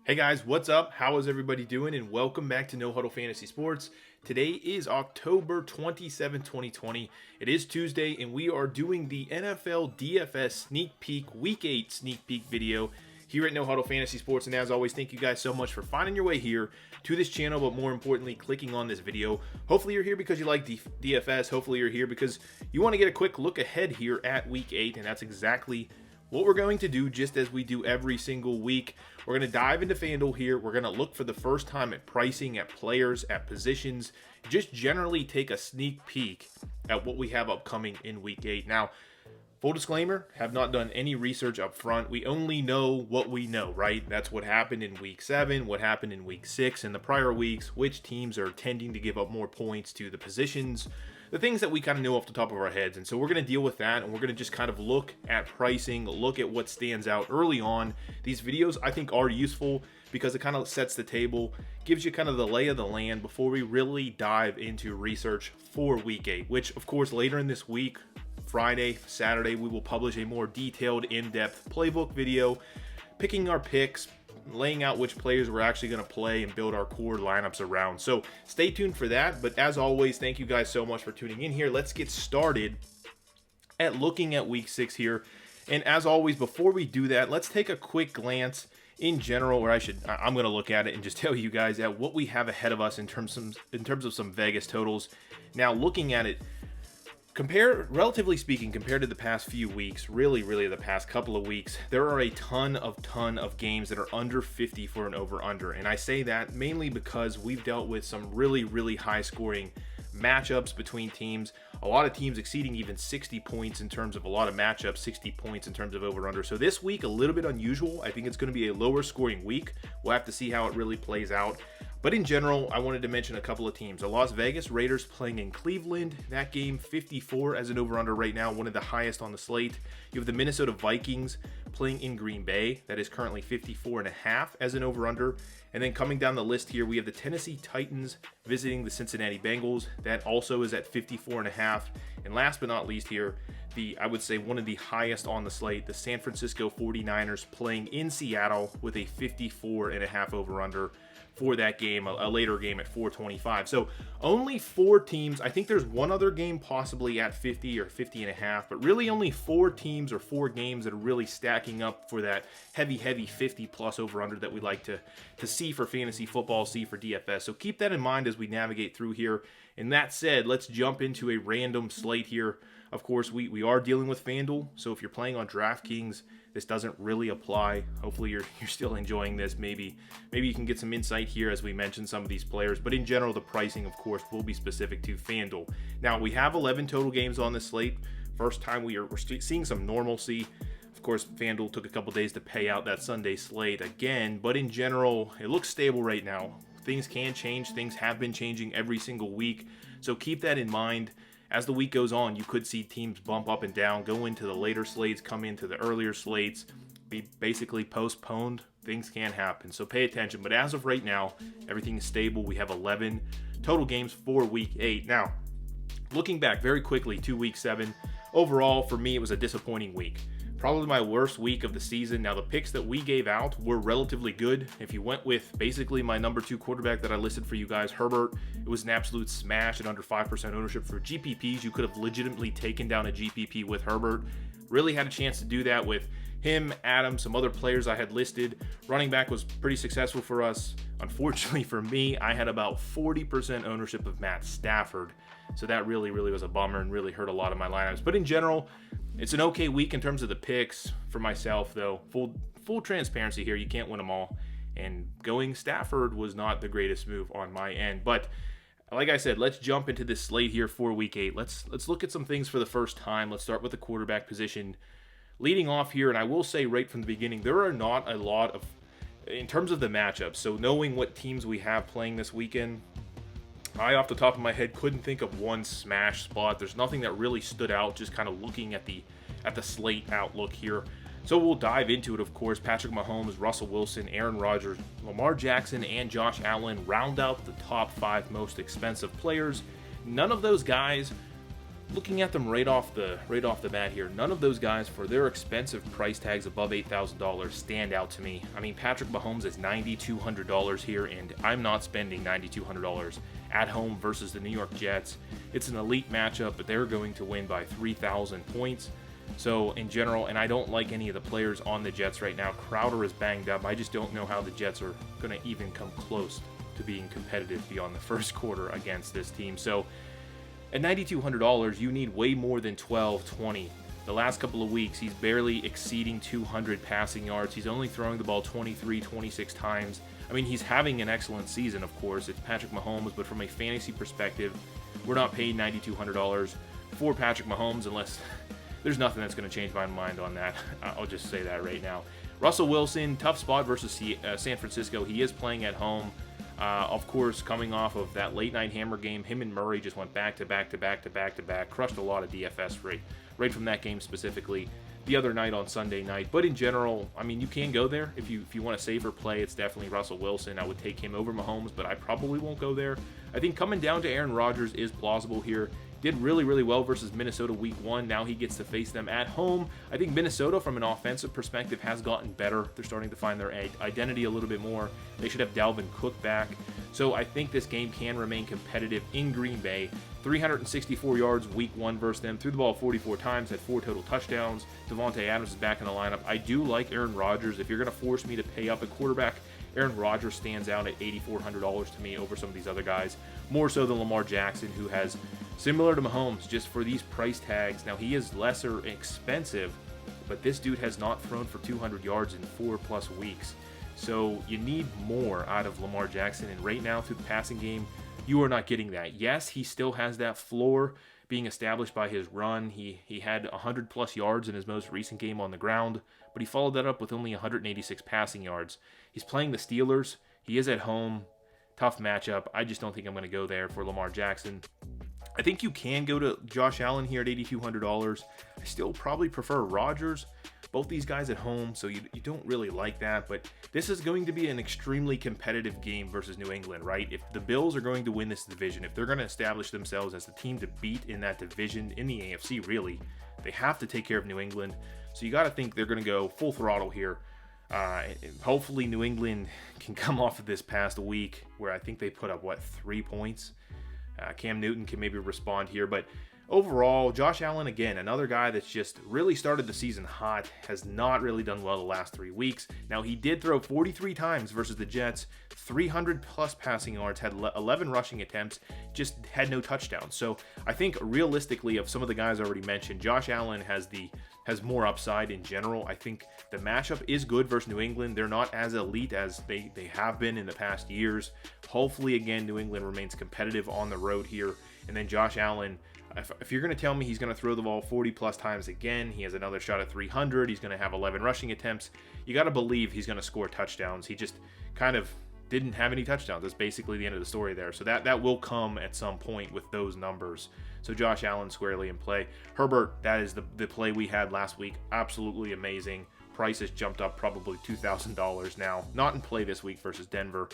Hey guys, what's up? How is everybody doing? And welcome back to No Huddle Fantasy Sports. Today is October 27, 2020. It is Tuesday, and we are doing the NFL DFS Sneak Peek Week 8 Sneak Peek video here at No Huddle Fantasy Sports. And as always, thank you guys so much for finding your way here to this channel, but more importantly, clicking on this video. Hopefully you're here because you like DFS. Hopefully you're here because you want to get a quick look ahead here at Week 8, and that's exactly what we're going to do, just as we do every single week. We're going to dive into FanDuel here. We're going to look for the first time at pricing, at players, at positions, just generally take a sneak peek at what we have upcoming in Week 8. Now, full disclaimer, have not done any research up front. We only know what we know, right? That's what happened in Week 7, what happened in Week 6, and the prior weeks, which teams are tending to give up more points to the positions, the things that we kind of know off the top of our heads. And so we're going to deal with that, and we're going to just kind of look at pricing, look at what stands out early on. These videos I think are useful because it kind of sets the table, gives you kind of the lay of the land before we really dive into research for Week 8, which of course later in this week, Friday, Saturday, we will publish a more detailed, in-depth playbook video, picking our picks, laying out which players we're actually going to play and build our core lineups around. So stay tuned for that. But as always, thank you guys so much for tuning in here. Let's get started at looking at Week 6 here. And as always, before we do that, let's take a quick glance in general, or I'm going to look at it and just tell you guys at what we have ahead of us in terms of some Vegas totals. Now, looking at it, relatively speaking, compared to the past few weeks, really the past couple of weeks, there are a ton of games that are under 50 for an over-under. And I say that mainly because we've dealt with some really high scoring matchups between teams. A lot of teams exceeding even 60 points in terms of a lot of matchups, 60 points in terms of over-under. So this week, a little bit unusual. I think it's going to be a lower scoring week. We'll have to see how it really plays out. But in general, I wanted to mention a couple of teams. The Las Vegas Raiders playing in Cleveland. That game, 54 as an over-under right now, one of the highest on the slate. You have the Minnesota Vikings playing in Green Bay. That is currently 54.5 as an over-under. And then coming down the list here, we have the Tennessee Titans visiting the Cincinnati Bengals. That also is at 54.5. And last but not least here, I would say one of the highest on the slate, the San Francisco 49ers playing in Seattle with a 54.5 over-under for that game, a later game at 425. So only 4 teams. I think there's one other game possibly at 50 or 50.5, but really only 4 teams or 4 games that are really stacking up for that heavy 50 plus over-under that we like to see for fantasy football, see for DFS. So keep that in mind as we navigate through here. And that said, let's jump into a random slate here. Of course, we are dealing with FanDuel, so if you're playing on DraftKings, this doesn't really apply. Hopefully you're still enjoying this. Maybe you can get some insight here as we mention some of these players, but in general, the pricing, of course, will be specific to FanDuel. Now, we have 11 total games on this slate. First time we're seeing some normalcy. Of course, FanDuel took a couple days to pay out that Sunday slate again, but in general, it looks stable right now. Things can change. Things have been changing every single week, so keep that in mind. As the week goes on, you could see teams bump up and down, go into the later slates, come into the earlier slates, be basically postponed. Things can happen, so pay attention. But as of right now, everything is stable. We have 11 total games for Week 8. Now, looking back very quickly to Week 7, overall, for me, it was a disappointing week. Probably my worst week of the season. Now, the picks that we gave out were relatively good. If you went with basically my number 2 quarterback that I listed for you guys, Herbert, it was an absolute smash at under 5% ownership for GPPs. You could have legitimately taken down a GPP with Herbert. Really had a chance to do that with him, Adams, some other players I had listed. Running back was pretty successful for us. Unfortunately for me, I had about 40% ownership of Matt Stafford. So that really was a bummer and really hurt a lot of my lineups. But in general, it's an okay week in terms of the picks for myself, though. Full transparency here. You can't win them all. And going Stafford was not the greatest move on my end. But like I said, let's jump into this slate here for Week 8. Let's look at some things for the first time. Let's start with the quarterback position. Leading off here, and I will say right from the beginning, there are not a lot of, in terms of the matchups, so knowing what teams we have playing this weekend, I, off the top of my head, couldn't think of one smash spot. There's nothing that really stood out, just kind of looking at the slate outlook here. So we'll dive into it, of course. Patrick Mahomes, Russell Wilson, Aaron Rodgers, Lamar Jackson, and Josh Allen round out the top 5 most expensive players. None of those guys looking at them right off the bat here, none of those guys for their expensive price tags above $8,000 stand out to me. I mean, Patrick Mahomes is $9,200 here, and I'm not spending $9,200 at home versus the New York Jets. It's an elite matchup, but they're going to win by 3,000 points. So in general, and I don't like any of the players on the Jets right now. Crowder is banged up. I just don't know how the Jets are going to even come close to being competitive beyond the first quarter against this team. So at $9,200, you need way more than 12, 20. The last couple of weeks, he's barely exceeding 200 passing yards. He's only throwing the ball 23, 26 times. I mean, he's having an excellent season, of course. It's Patrick Mahomes, but from a fantasy perspective, we're not paying $9,200 for Patrick Mahomes unless there's nothing that's going to change my mind on that. I'll just say that right now. Russell Wilson, tough spot versus San Francisco. He is playing at home. Of course, coming off of that late night hammer game, him and Murray just went back to back, crushed a lot of DFS right from that game specifically the other night on Sunday night. But in general, I mean, you can go there if you want to save or play. It's definitely Russell Wilson. I would take him over Mahomes, but I probably won't go there. I think coming down to Aaron Rodgers is plausible here. Did really, really well versus Minnesota week 1. Now he gets to face them at home. I think Minnesota, from an offensive perspective, has gotten better. They're starting to find their identity a little bit more. They should have Dalvin Cook back. So I think this game can remain competitive in Green Bay. 364 yards week 1 versus them. Threw the ball 44 times, had 4 total touchdowns. Devonte Adams is back in the lineup. I do like Aaron Rodgers. If you're going to force me to pay up a quarterback, Aaron Rodgers stands out at $8,400 to me over some of these other guys. More so than Lamar Jackson, who has, similar to Mahomes, just for these price tags. Now, he is lesser expensive, but this dude has not thrown for 200 yards in 4+ weeks. So you need more out of Lamar Jackson, and right now through the passing game, you are not getting that. Yes, he still has that floor being established by his run. He had 100+ yards in his most recent game on the ground, but he followed that up with only 186 passing yards. He's playing the Steelers. He is at home. Tough matchup. I just don't think I'm going to go there for Lamar Jackson. I think you can go to Josh Allen here at $8,200. I still probably prefer Rodgers. Both these guys at home, so you don't really like that. But this is going to be an extremely competitive game versus New England, right? If the Bills are going to win this division, if they're going to establish themselves as the team to beat in that division, in the AFC, really, they have to take care of New England. So you got to think they're going to go full throttle here. Hopefully New England can come off of this past week where I think they put up, 3 points? Cam Newton can maybe respond here, but overall, Josh Allen, again, another guy that's just really started the season hot, has not really done well the last 3 weeks. Now, he did throw 43 times versus the Jets, 300+ passing yards, had 11 rushing attempts, just had no touchdowns. So I think realistically, of some of the guys I already mentioned, Josh Allen has more upside in general. I think the matchup is good versus New England. They're not as elite as they have been in the past years. Hopefully, again, New England remains competitive on the road here. And then Josh Allen, if you're going to tell me he's going to throw the ball 40+ times again, he has another shot at 300, he's going to have 11 rushing attempts, you got to believe he's going to score touchdowns. He just kind of didn't have any touchdowns. That's basically the end of the story there. So that will come at some point with those numbers. So Josh Allen squarely in play. Herbert, that is the play we had last week. Absolutely amazing. Price has jumped up probably $2,000 now. Not in play this week versus Denver.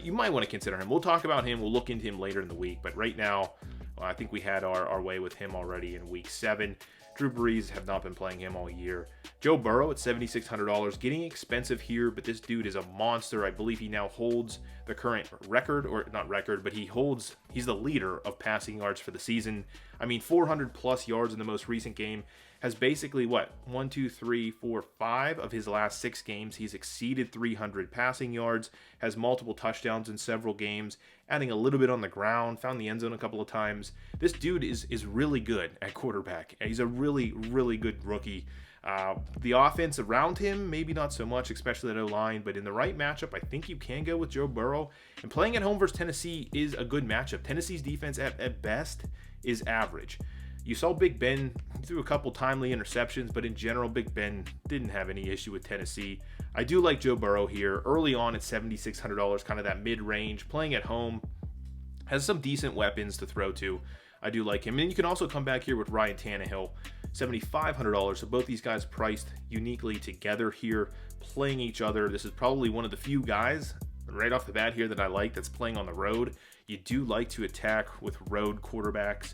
You might want to consider him. We'll talk about him. We'll look into him later in the week. But right now, I think we had our way with him already in week 7. Drew Brees have not been playing him all year. Joe Burrow at $7,600, getting expensive here, but this dude is a monster. I believe he now holds the current record, or not record, but he's the leader of passing yards for the season. I mean, 400+ yards in the most recent game. Has basically, 1, 2, 3, 4, 5 of his last 6 games. He's exceeded 300 passing yards, has multiple touchdowns in several games, adding a little bit on the ground, found the end zone a couple of times. This dude is really good at quarterback. He's a really, really good rookie. The offense around him, maybe not so much, especially that O-line, but in the right matchup, I think you can go with Joe Burrow. And playing at home versus Tennessee is a good matchup. Tennessee's defense at best is average. You saw Big Ben threw a couple timely interceptions, but in general, Big Ben didn't have any issue with Tennessee. I do like Joe Burrow here. Early on at $7,600, kind of that mid-range. Playing at home, has some decent weapons to throw to. I do like him. And then you can also come back here with Ryan Tannehill, $7,500. So both these guys priced uniquely together here, playing each other. This is probably one of the few guys right off the bat here that I like that's playing on the road. You do like to attack with road quarterbacks.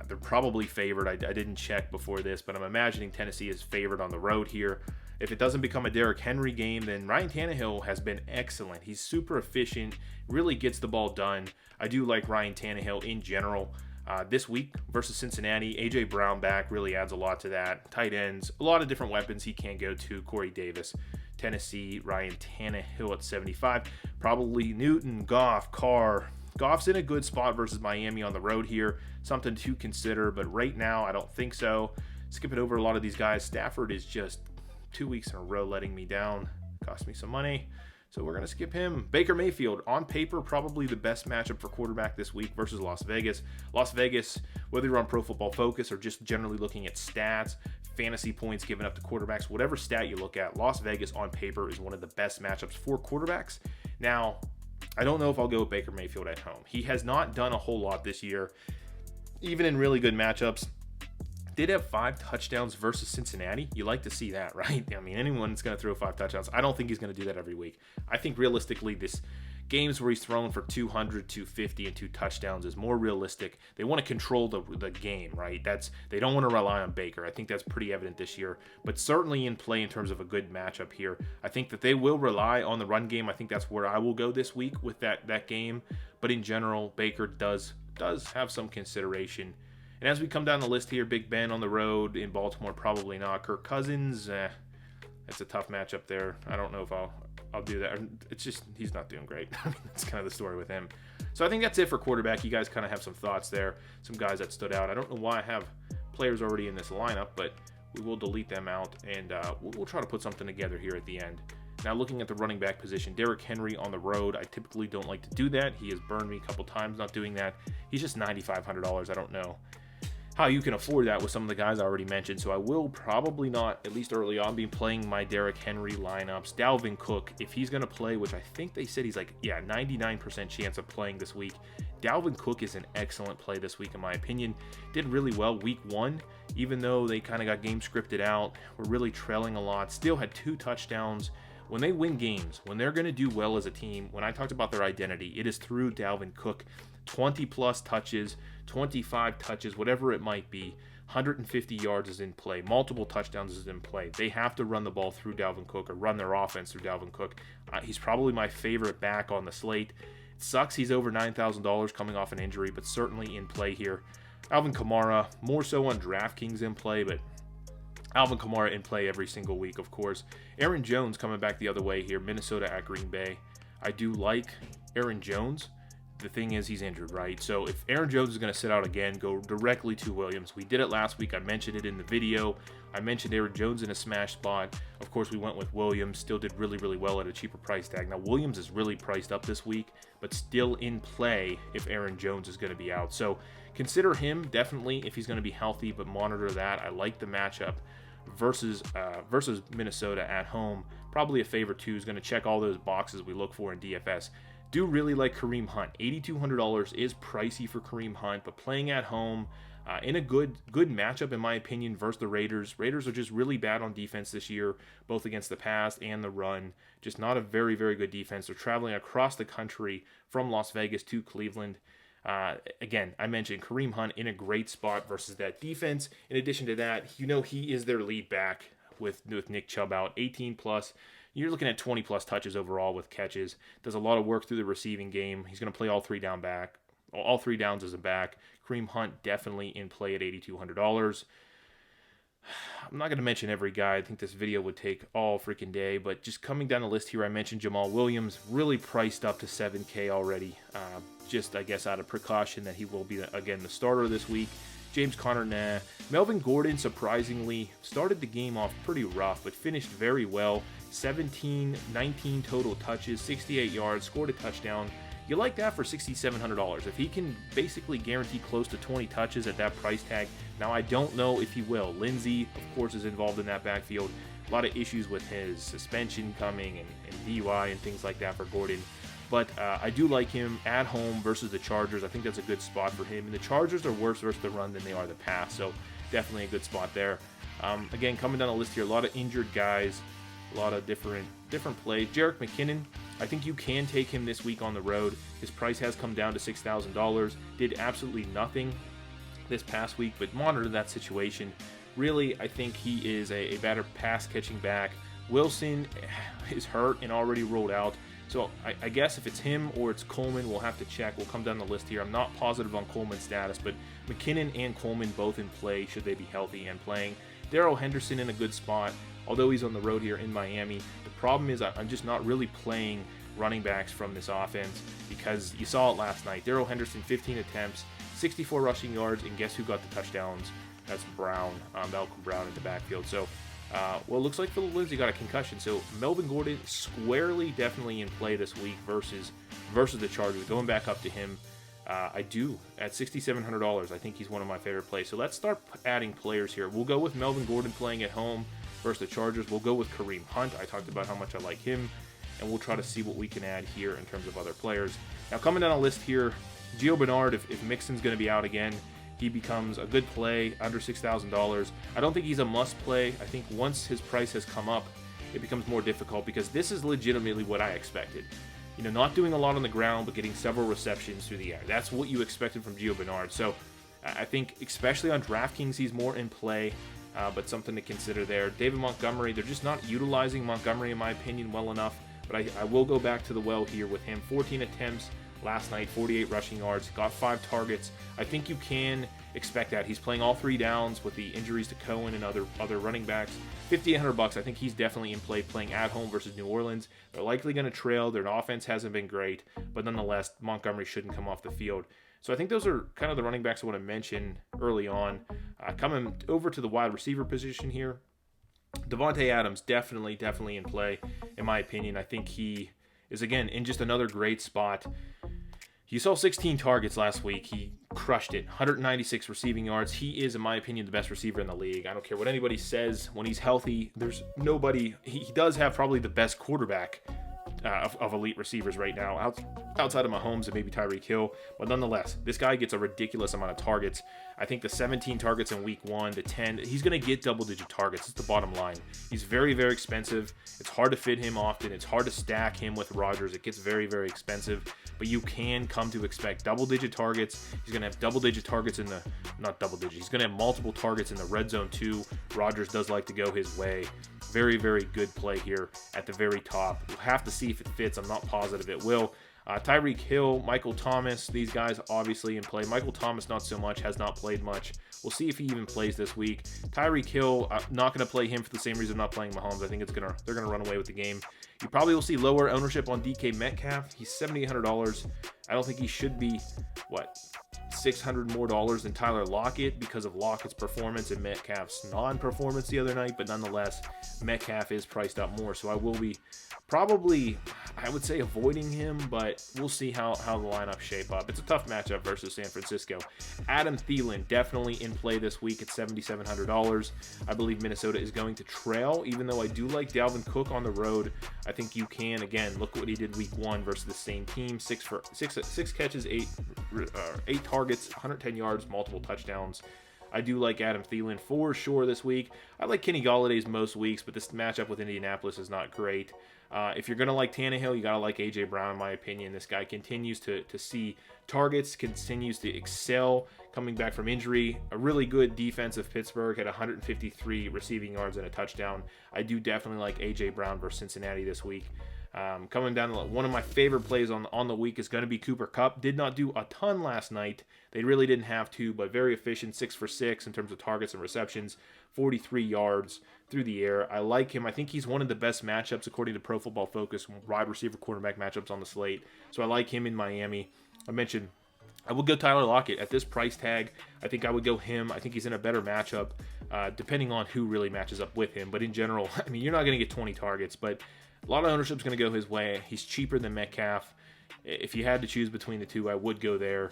They're probably favored. I didn't check before this, but I'm imagining Tennessee is favored on the road here. If it doesn't become a Derrick Henry game, then Ryan Tannehill has been excellent. He's super efficient, really gets the ball done. I do like Ryan Tannehill in general. This week versus Cincinnati, A.J. Brown back really adds a lot to that. Tight ends, a lot of different weapons he can go to. Corey Davis, Tennessee, Ryan Tannehill at 75. Probably Newton, Goff, Carr. Goff's in a good spot versus Miami on the road here. Something to consider, but right now I don't think so. Skipping over a lot of these guys. Stafford is just 2 weeks in a row letting me down. Cost me some money. So we're going to skip him. Baker Mayfield, on paper, probably the best matchup for quarterback this week versus Las Vegas. Las Vegas, whether you're on Pro Football Focus or just generally looking at stats, fantasy points given up to quarterbacks, whatever stat you look at, Las Vegas on paper is one of the best matchups for quarterbacks. Now, I don't know if I'll go with Baker Mayfield at home. He has not done a whole lot this year, even in really good matchups. Did have 5 touchdowns versus Cincinnati. You like to see that, right? I mean, anyone's going to throw 5 touchdowns. I don't think he's going to do that every week. I think realistically, this games where he's thrown for 200, 250, and 2 touchdowns is more realistic. They want to control the game, right? They don't want to rely on Baker. I think that's pretty evident this year, but certainly in play in terms of a good matchup here. I think that they will rely on the run game. I think that's where I will go this week with that game. But in general, Baker does have some consideration. And as we come down the list here, Big Ben on the road in Baltimore, probably not. Kirk Cousins, it's a tough matchup there. I don't know if I'll do that. It's just, he's not doing great. I mean, that's kind of the story with him. So I think that's it for quarterback. You guys kind of have some thoughts there, some guys that stood out. I don't know why I have players already in this lineup, but we will delete them out, and we'll try to put something together here at the end. Now, looking at the running back position, Derrick Henry on the road, I typically don't like to do that. He has burned me a couple times not doing that. He's just $9,500. I don't know how you can afford that with some of the guys I already mentioned. So I will probably not, at least early on, be playing my Derrick Henry lineups. Dalvin Cook, if he's going to play, which I think they said he's 99% chance of playing this week. Dalvin Cook is an excellent play this week, in my opinion. Did really well week 1, even though they kind of got game scripted out. Were really trailing a lot. Still had 2 touchdowns. When they win games, when they're going to do well as a team, when I talked about their identity, it is through Dalvin Cook. 20 plus touches, 25 touches, whatever it might be. 150 yards is in play. Multiple touchdowns is in play. They have to run the ball through Dalvin Cook or run their offense through Dalvin Cook. He's probably my favorite back on the slate. It sucks he's over $9,000 coming off an injury, but certainly in play here. Alvin Kamara, more so on DraftKings in play, but Alvin Kamara in play every single week, of course. Aaron Jones coming back the other way here. Minnesota at Green Bay. I do like Aaron Jones. The thing is, he's injured, right? So if Aaron Jones is going to sit out again, go directly to Williams. We did it last week. I mentioned it in the video. I mentioned Aaron Jones in a smash spot. Of course, we went with Williams. Still did really, really well at a cheaper price tag. Now, Williams is really priced up this week, but still in play if Aaron Jones is going to be out. So consider him definitely if he's going to be healthy, but monitor that. I like the matchup versus Minnesota at home. Probably a favorite too. Is going to check all those boxes we look for in DFS. Do really like Kareem Hunt. $8,200 is pricey for Kareem Hunt, but playing at home in a good matchup, in my opinion, versus the Raiders. Raiders are just really bad on defense this year, both against the pass and the run. Just not a very, very good defense. They're traveling across the country from Las Vegas to Cleveland. Again, I mentioned Kareem Hunt in a great spot versus that defense. In addition to that, he is their lead back with Nick Chubb out, 18 plus. You're looking at 20 plus touches overall with catches. Does a lot of work through the receiving game. He's going to play all 3 downs as a back. Kareem Hunt definitely in play at $8,200. I'm not going to mention every guy. I think this video would take all freaking day, but just coming down the list here, I mentioned Jamal Williams, really priced up to $7K already. Just, I guess, out of precaution that he will be, again, the starter this week. James Conner, nah. Melvin Gordon, surprisingly, started the game off pretty rough, but finished very well. 19 total touches, 68 yards, scored a touchdown. You like that for $6,700. If he can basically guarantee close to 20 touches at that price tag, now I don't know if he will. Lindsey, of course, is involved in that backfield. A lot of issues with his suspension coming and DUI and things like that for Gordon. But I do like him at home versus the Chargers. I think that's a good spot for him. And the Chargers are worse versus the run than they are the pass, so definitely a good spot there. Again, coming down the list here, a lot of injured guys, a lot of different plays. Jerick McKinnon, I think you can take him this week on the road. His price has come down to $6,000. Did absolutely nothing this past week, but monitor that situation. Really, I think he is a better pass-catching back. Wilson is hurt and already ruled out. So I guess if it's him or it's Coleman, we'll have to check. We'll come down the list here. I'm not positive on Coleman's status, but McKinnon and Coleman both in play should they be healthy and playing. Darrell Henderson in a good spot, although he's on the road here in Miami. The problem is I'm just not really playing running backs from this offense because you saw it last night. Darrell Henderson, 15 attempts, 64 rushing yards, and guess who got the touchdowns? That's Brown, Malcolm Brown in the backfield. So, well, it looks like Phillip Lindsay got a concussion. So Melvin Gordon squarely definitely in play this week versus the Chargers. Going back up to him, I do at $6,700. I think he's one of my favorite plays. So let's start adding players here. We'll go with Melvin Gordon playing at home versus the Chargers. We'll go with Kareem Hunt. I talked about how much I like him, and we'll try to see what we can add here in terms of other players. Now, coming down a list here, Geo Bernard, if Mixon's going to be out again, he becomes a good play under $6,000. I don't think he's a must play. I think once his price has come up, it becomes more difficult because this is legitimately what I expected. You know, not doing a lot on the ground, but getting several receptions through the air. That's what you expected from Geo Bernard. So I think especially on DraftKings, he's more in play, but something to consider there. David Montgomery, they're just not utilizing Montgomery, in my opinion, well enough. But I will go back to the well here with him. 14 attempts last night, 48 rushing yards, got 5 targets. I think you can expect that. He's playing all 3 downs with the injuries to Cohen and other running backs. $5,800. I think he's definitely in play playing at home versus New Orleans. They're likely going to trail. Their offense hasn't been great, but nonetheless, Montgomery shouldn't come off the field. So I think those are kind of the running backs I want to mention early on. Coming over to the wide receiver position here, Devonte Adams definitely in play, in my opinion. I think he is, again, in just another great spot. You saw 16 targets last week. He crushed it. 196 receiving yards. He is, in my opinion, the best receiver in the league. I don't care what anybody says. When he's healthy, there's nobody. He does have probably the best quarterback of elite receivers right now, outside of Mahomes and maybe Tyreek Hill. But nonetheless, this guy gets a ridiculous amount of targets. I think the 17 targets in week 1, the 10, he's going to get double-digit targets. It's the bottom line. He's very, very expensive. It's hard to fit him often. It's hard to stack him with Rodgers. It gets very, very expensive. But you can come to expect double-digit targets. He's going to have double-digit targets in the, not double-digit, he's going to have multiple targets in the red zone too. Rodgers does like to go his way. Very, very good play here at the very top. We'll have to see if it fits. I'm not positive it will. Tyreek Hill, Michael Thomas, these guys obviously in play. Michael Thomas not so much, has not played much. We'll see if he even plays this week. Tyreek Hill, not going to play him for the same reason I'm not playing Mahomes. I think they're going to run away with the game. You probably will see lower ownership on DK Metcalf. He's $7,800. I don't think he should be, $600 more than Tyler Lockett because of Lockett's performance and Metcalf's non-performance the other night, but nonetheless, Metcalf is priced up more, so I will be probably, I would say, avoiding him, but we'll see how the lineups shape up. It's a tough matchup versus San Francisco. Adam Thielen definitely in play this week at $7,700. I believe Minnesota is going to trail, even though I do like Dalvin Cook on the road. I think you can, again, look what he did week 1 versus the same team. 6 catches, 8 targets, 110 yards, multiple touchdowns. I do like Adam Thielen for sure this week. I like Kenny Galladay's most weeks, but this matchup with Indianapolis is not great. If you're going to like Tannehill, you got to like A.J. Brown, in my opinion. This guy continues to see targets, continues to excel coming back from injury. A really good defense of Pittsburgh at 153 receiving yards and a touchdown. I do definitely like A.J. Brown versus Cincinnati this week. Coming down, one of my favorite plays on the week is going to be Cooper Kupp. Did not do a ton last night. They really didn't have to, but very efficient, 6 for 6 in terms of targets and receptions, 43 yards through the air. I like him. I think he's one of the best matchups, according to Pro Football Focus, wide receiver quarterback matchups on the slate. So I like him in Miami. I mentioned I would go Tyler Lockett at this price tag. I think I would go him. I think he's in a better matchup, depending on who really matches up with him. But in general, I mean, you're not going to get 20 targets, but a lot of ownership is going to go his way. He's cheaper than Metcalf. If you had to choose between the two, I would go there.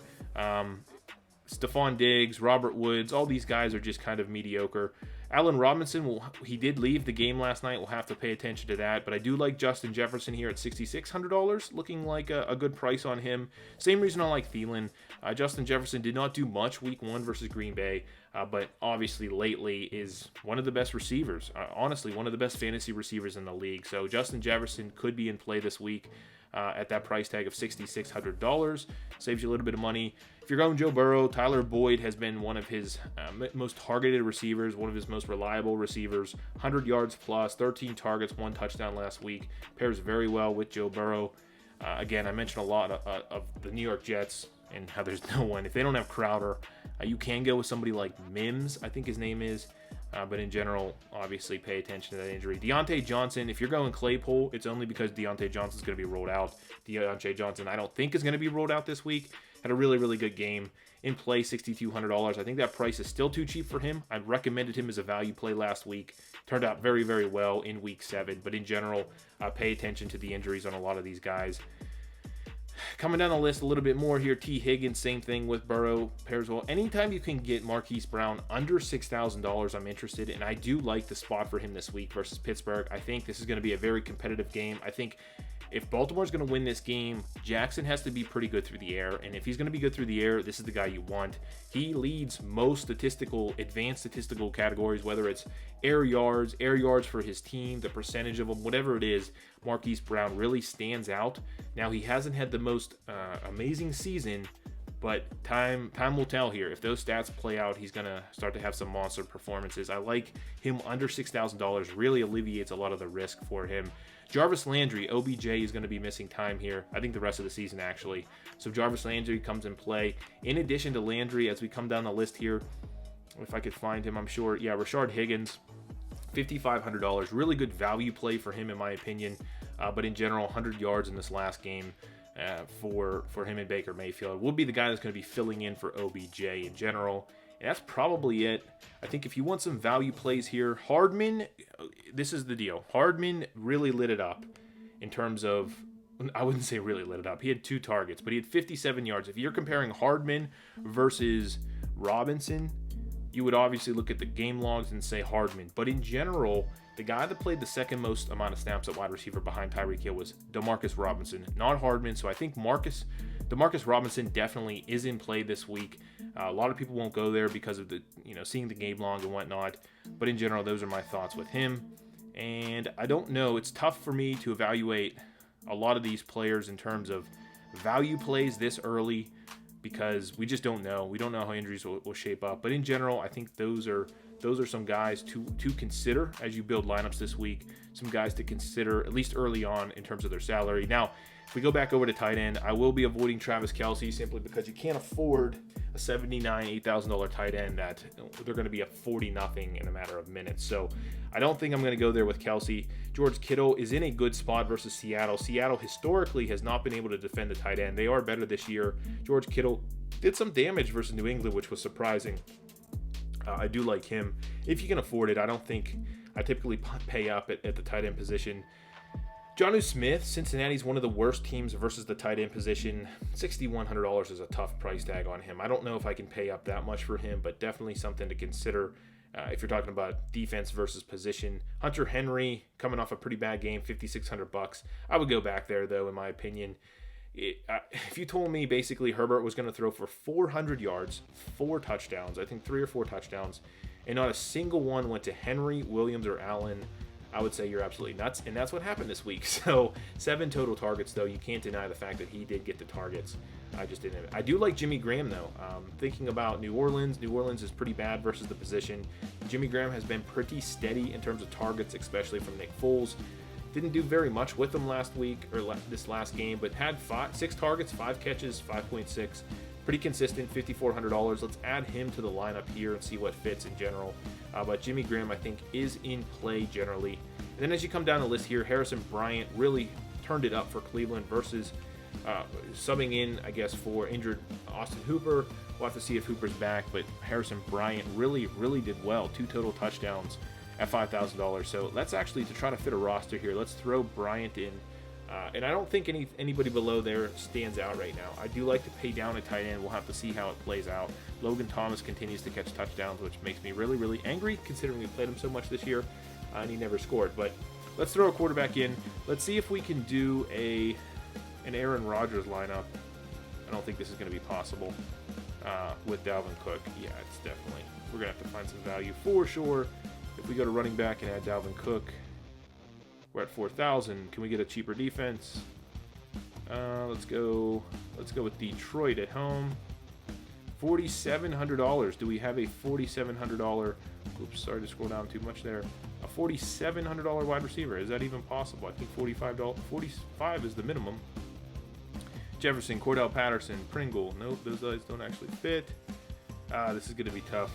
Stephon Diggs, Robert Woods, all these guys are just kind of mediocre. Allen Robinson, he did leave the game last night. We'll have to pay attention to that. But I do like Justin Jefferson here at $6,600, looking like a good price on him. Same reason I like Thielen. Justin Jefferson did not do much week 1 versus Green Bay, but obviously lately is one of the best receivers. Honestly, one of the best fantasy receivers in the league. So Justin Jefferson could be in play this week. at that price tag of $6,600. Saves you a little bit of money. If you're going Joe Burrow, Tyler Boyd has been one of his most targeted receivers, one of his most reliable receivers. 100 yards plus, 13 targets, 1 touchdown last week. Pairs very well with Joe Burrow. Again, I mentioned a lot of the New York Jets and how there's no one. If they don't have Crowder, you can go with somebody like Mims, I think his name is. But in general, obviously pay attention to that injury. Deontay Johnson, if you're going Claypool, it's only because Deontay Johnson's going to be rolled out. Deontay Johnson, I don't think is going to be rolled out this week. Had a really, really good game. In play, $6,200. I think that price is still too cheap for him. I recommended him as a value play last week. Turned out very, very well in week 7. But in general, pay attention to the injuries on a lot of these guys. Coming down the list a little bit more here, T. Higgins, same thing with Burrow, pairs well. Anytime you can get Marquis Brown under $6,000, I'm interested, and I do like the spot for him this week versus Pittsburgh. I think this is going to be a very competitive game. I think if Baltimore's going to win this game, Jackson has to be pretty good through the air, and if he's going to be good through the air, this is the guy you want. He leads most advanced statistical categories, whether it's air yards for his team, the percentage of them, whatever it is. Marquise Brown really stands out. Now, he hasn't had the most amazing season, but time will tell here. If those stats play out, he's going to start to have some monster performances. I like him under $6,000. Really alleviates a lot of the risk for him. Jarvis Landry, OBJ is going to be missing time here. I think the rest of the season, actually. So Jarvis Landry comes in play. In addition to Landry, as we come down the list here, if I could find him, I'm sure. Yeah, Rashard Higgins, $5,500. Really good value play for him, in my opinion. But in general, 100 yards in this last game for him and Baker Mayfield. Will be the guy that's going to be filling in for OBJ in general. And that's probably it. I think if you want some value plays here, Hardman, this is the deal. Hardman really lit it up in terms of, I wouldn't say really lit it up. He had 2 targets, but he had 57 yards. If you're comparing Hardman versus Robinson, you would obviously look at the game logs and say Hardman. But in general, the guy that played the second most amount of snaps at wide receiver behind Tyreek Hill was Demarcus Robinson, not Hardman. So I think Demarcus Robinson definitely is in play this week. A lot of people won't go there because of the, seeing the game log and whatnot. But in general, those are my thoughts with him. And I don't know. It's tough for me to evaluate a lot of these players in terms of value plays this early because we just don't know. We don't know how injuries will shape up. But in general, I think those are some guys to consider as you build lineups this week. Some guys to consider at least early on in terms of their salary. Now, if we go back over to tight end, I will be avoiding Travis Kelce simply because you can't afford a $79,000, $8,000 tight end that they're going to be up 40-0 in a matter of minutes. So I don't think I'm going to go there with Kelce. George Kittle is in a good spot versus Seattle. Seattle historically has not been able to defend the tight end. They are better this year. George Kittle did some damage versus New England, which was surprising. I do like him. If you can afford it, I don't think I typically pay up at the tight end position. Jonnu Smith, Cincinnati's one of the worst teams versus the tight end position. $6,100 is a tough price tag on him. I don't know if I can pay up that much for him, but definitely something to consider if you're talking about defense versus position. Hunter Henry, coming off a pretty bad game, $5,600. I would go back there, though, in my opinion. If you told me basically Herbert was going to throw for 400 yards, 4 touchdowns, I think 3 or 4 touchdowns, and not a single one went to Henry, Williams, or Allen, I would say you're absolutely nuts, and that's what happened this week. So 7 total targets, though. You can't deny the fact that he did get the targets. I just didn't. I do like Jimmy Graham, though. Thinking about New Orleans is pretty bad versus the position. Jimmy Graham has been pretty steady in terms of targets, especially from Nick Foles. Didn't do very much with them last week or this last game, but had 6 targets, 5 catches, 5.6. Pretty consistent, $5,400. Let's add him to the lineup here and see what fits in general. But Jimmy Graham, I think, is in play generally. And then as you come down the list here, Harrison Bryant really turned it up for Cleveland versus subbing in, I guess, for injured Austin Hooper. We'll have to see if Hooper's back, but Harrison Bryant really, really did well. 2 total touchdowns at $5,000. So let's actually, to try to fit a roster here, let's throw Bryant in. And I don't think anybody below there stands out right now. I do like to pay down a tight end. We'll have to see how it plays out. Logan Thomas continues to catch touchdowns, which makes me really, really angry considering we played him so much this year and he never scored. But let's throw a quarterback in. Let's see if we can do an Aaron Rodgers lineup. I don't think this is going to be possible with Dalvin Cook. Yeah, it's definitely. We're going to have to find some value for sure. If we go to running back and add Dalvin Cook, we're at 4,000. Can we get a cheaper defense? Let's go with Detroit at home. $4,700. Do we have a $4,700? Oops, sorry to scroll down too much there. A $4,700 wide receiver. Is that even possible? I think $45 is the minimum. Jefferson, Cordell Patterson, Pringle. Nope, those guys don't actually fit. This is going to be tough.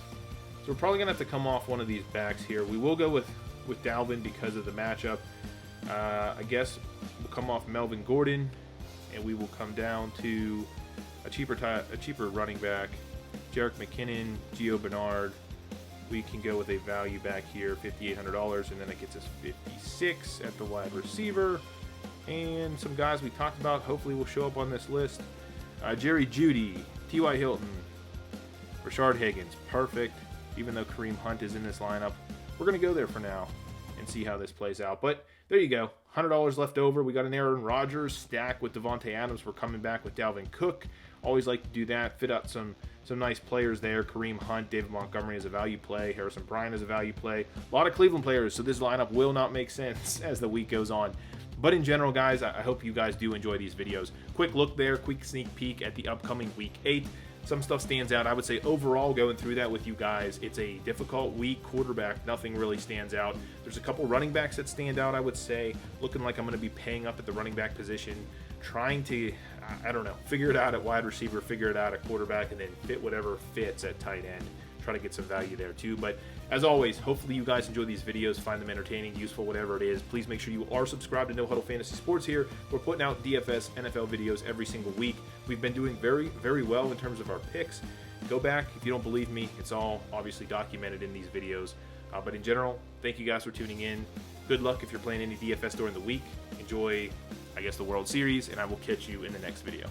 So we're probably going to have to come off one of these backs here. We will go with Dalvin because of the matchup. I guess we'll come off Melvin Gordon, and we will come down to a cheaper running back, Jerick McKinnon, Geo Bernard. We can go with a value back here, $5,800, and then it gets us $56 at the wide receiver. And some guys we talked about hopefully will show up on this list. Jerry Jeudy, T.Y. Hilton, Rashard Higgins, perfect. Even though Kareem Hunt is in this lineup, we're going to go there for now and see how this plays out. But there you go, $100 left over. We got an Aaron Rodgers stack with Devonte Adams. We're coming back with Dalvin Cook. Always like to do that, fit out some nice players there. Kareem Hunt, David Montgomery as a value play, Harrison Bryant as a value play. A lot of Cleveland players, so this lineup will not make sense as the week goes on. But in general, guys, I hope you guys do enjoy these videos. Quick look there, quick sneak peek at the upcoming Week 8. Some stuff stands out. I would say overall, going through that with you guys, it's a difficult week. Quarterback, nothing really stands out. There's a couple running backs that stand out, I would say. Looking like I'm going to be paying up at the running back position, trying to, I don't know, figure it out at wide receiver, figure it out at quarterback, and then fit whatever fits at tight end. Try to get some value there too. But as always, hopefully you guys enjoy these videos, find them entertaining, useful, whatever it is. Please make sure you are subscribed to No Huddle Fantasy Sports here. We're putting out DFS NFL videos every single week. We've been doing very, very well in terms of our picks. Go back if you don't believe me. It's all obviously documented in these videos. But in general, thank you guys for tuning in. Good luck if you're playing any DFS during the week. Enjoy, I guess, the World Series, and I will catch you in the next video.